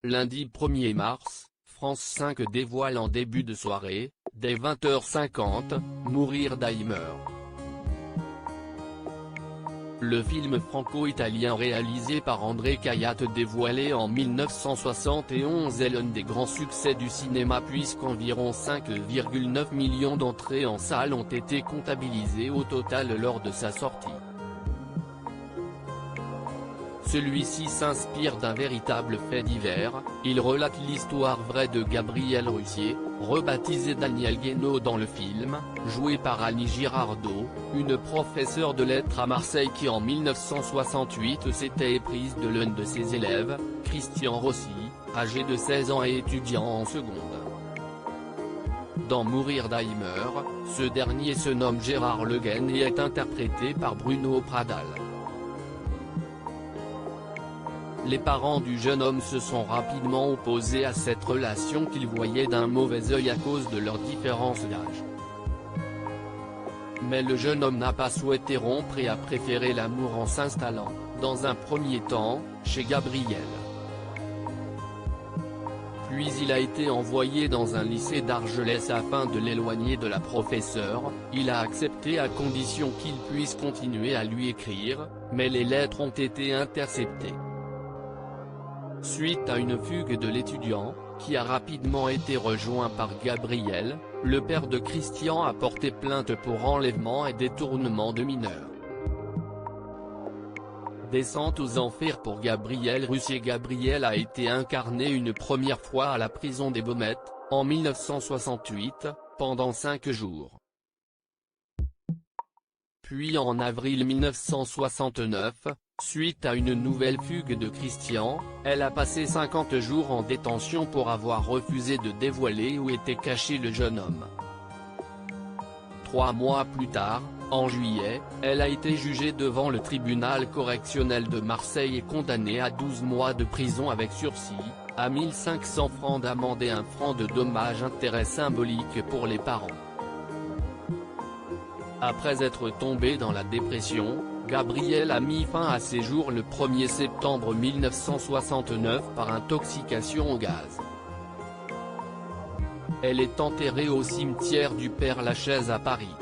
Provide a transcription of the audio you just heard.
Lundi 1er mars, France 5 dévoile en début de soirée, dès 20h50, Mourir d'Alzheimer. Le film franco-italien réalisé par André Cayatte dévoilé en 1971 est l'un des grands succès du cinéma puisqu'environ 5,9 millions d'entrées en salle ont été comptabilisées au total lors de sa sortie. Celui-ci s'inspire d'un véritable fait divers, il relate l'histoire vraie de Gabriel Russier, rebaptisé Daniel Guénaud dans le film, joué par Annie Girardot, une professeure de lettres à Marseille qui en 1968 s'était éprise de l'un de ses élèves, Christian Rossi, âgé de 16 ans et étudiant en seconde. Dans Mourir d'Alzheimer, ce dernier se nomme Gérard Le Guen et est interprété par Bruno Pradal. Les parents du jeune homme se sont rapidement opposés à cette relation qu'ils voyaient d'un mauvais œil à cause de leur différence d'âge. Mais le jeune homme n'a pas souhaité rompre et a préféré l'amour en s'installant, dans un premier temps, chez Gabriel. Puis il a été envoyé dans un lycée d'Argelès afin de l'éloigner de la professeure, il a accepté à condition qu'il puisse continuer à lui écrire, mais les lettres ont été interceptées. Suite à une fugue de l'étudiant, qui a rapidement été rejoint par Gabriel, le père de Christian a porté plainte pour enlèvement et détournement de mineurs. Descente aux enfers pour Gabriel Russier. Gabriel a été incarné une première fois à la prison des Baumettes, en 1968, pendant 5 jours. Puis en avril 1969, suite à une nouvelle fugue de Christian, elle a passé 50 jours en détention pour avoir refusé de dévoiler où était caché le jeune homme. 3 mois plus tard, en juillet, elle a été jugée devant le tribunal correctionnel de Marseille et condamnée à 12 mois de prison avec sursis, à 1 500 francs d'amende et 1 franc de dommages-intérêts symboliques pour les parents. Après être tombé dans la dépression, Gabriel a mis fin à ses jours le 1er septembre 1969 par intoxication au gaz. Elle est enterrée au cimetière du Père-Lachaise à Paris.